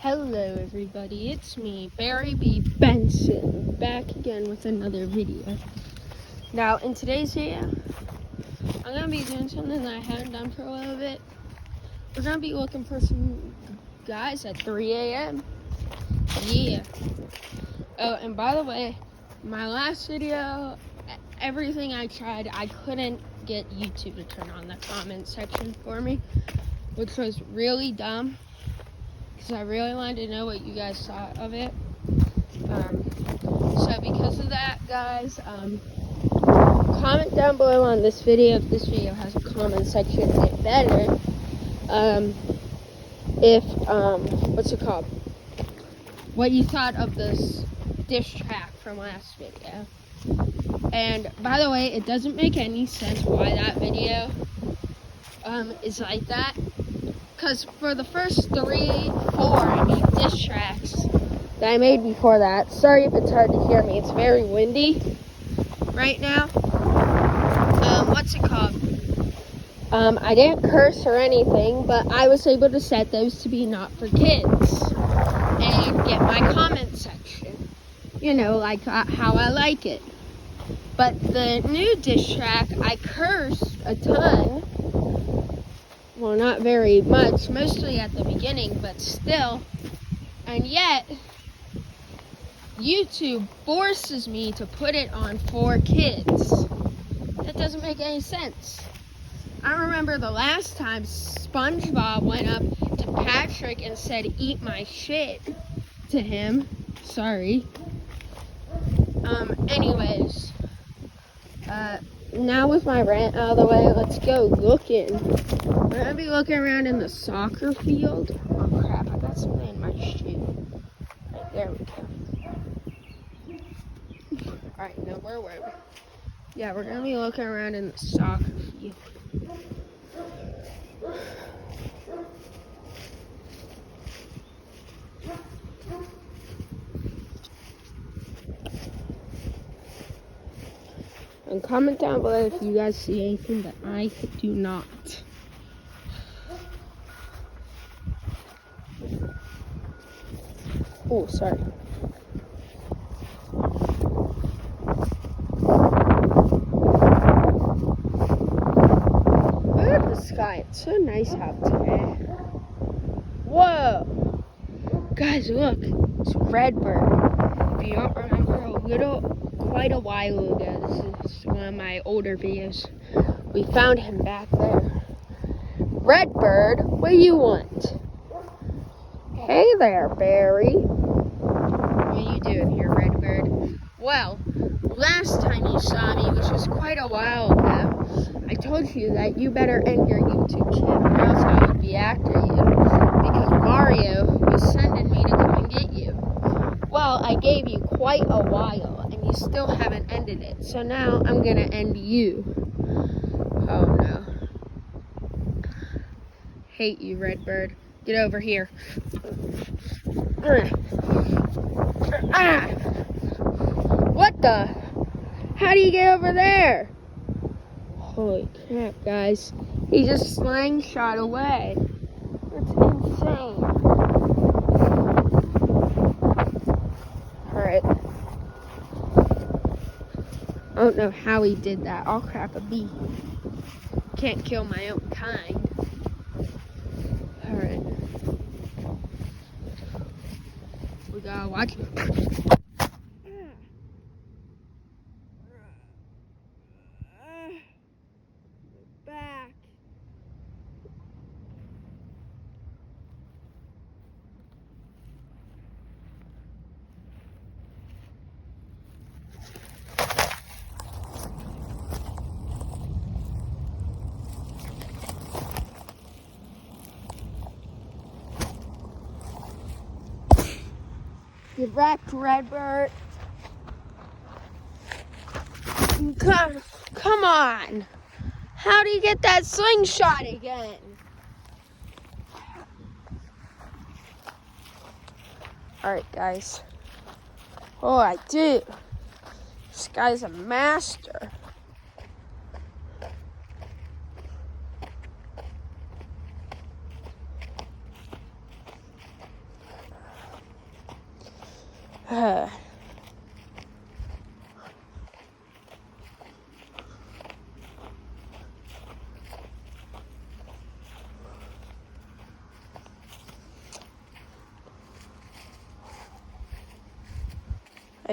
Hello everybody, it's me, Barry B. Benson, back again with another video. Now, in today's video, I'm going to be doing something that I haven't done for a little bit. We're going to be looking for some guys at 3 a.m. Yeah. Oh, and by the way, my last video, everything I tried, I couldn't get YouTube to turn on the comment section for me, which was really dumb. Because I really wanted to know what you guys thought of it. So because of that, guys, comment down below on this video if this video has a comment section. It better. What's it called? What you thought of this diss track from last video. And by the way, it doesn't make any sense why that video is like that. Because for the first 3, 4, diss tracks that I made before that, sorry if it's hard to hear me, it's very windy right now. What's it called? I didn't curse or anything, but I was able to set those to be not for kids and get my comment section, like how I like it. But the new diss track, I cursed a ton. Well, not very much, mostly at the beginning, but still. And yet, YouTube forces me to put it on for kids. That doesn't make any sense. I remember the last time SpongeBob went up to Patrick and said, "Eat my shit," to him. Sorry. Anyways. Now with my rant out of the way, let's go looking. We're gonna be looking around in the soccer field. Oh crap, I got something in my shoe. Right, there we go. Alright, now where were we? Yeah, we're gonna be looking around in the soccer field. And comment down below if you guys see anything that I do not. Oh, sorry. Look at the sky. It's so nice out today. Whoa! Guys, look. It's Redbird. If you don't remember, quite a while ago, this is one of my older videos, we found him back there. Redbird, what do you want? Hey there, Barry. What are you doing here, Redbird? Well, last time you saw me, which was quite a while ago, I told you that you better end your YouTube channel, or else I would be after you, because Mario was sending me to come and get you. Well, I gave you quite a while, and you still haven't ended it. So now I'm going to end you. Oh, no. Hate you, Redbird. Get over here. What the? How do you get over there? Holy crap, guys. He just slingshot away. That's insane. Alright. I don't know how he did that. I'll crap a bee. Can't kill my own kind. Alright. We gotta watch it. Back. Get wrecked, Redbird. Come on. How do you get that slingshot again? Alright, guys. Oh, I do. This guy's a master. I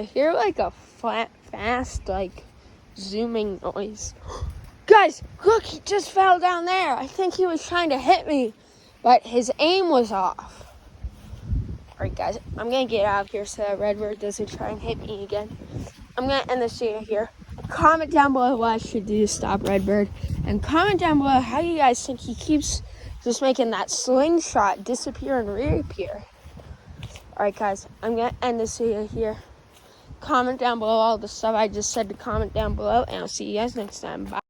hear like a fast, like zooming noise. Guys, look, he just fell down there. I think he was trying to hit me, but his aim was off. Alright guys, I'm gonna get out of here so that Redbird doesn't try and hit me again. I'm gonna end this video here. Comment down below what I should do to stop Redbird. And comment down below how you guys think he keeps just making that slingshot disappear and reappear. Alright guys, I'm gonna end this video here. Comment down below all the stuff I just said to comment down below, and I'll see you guys next time. Bye.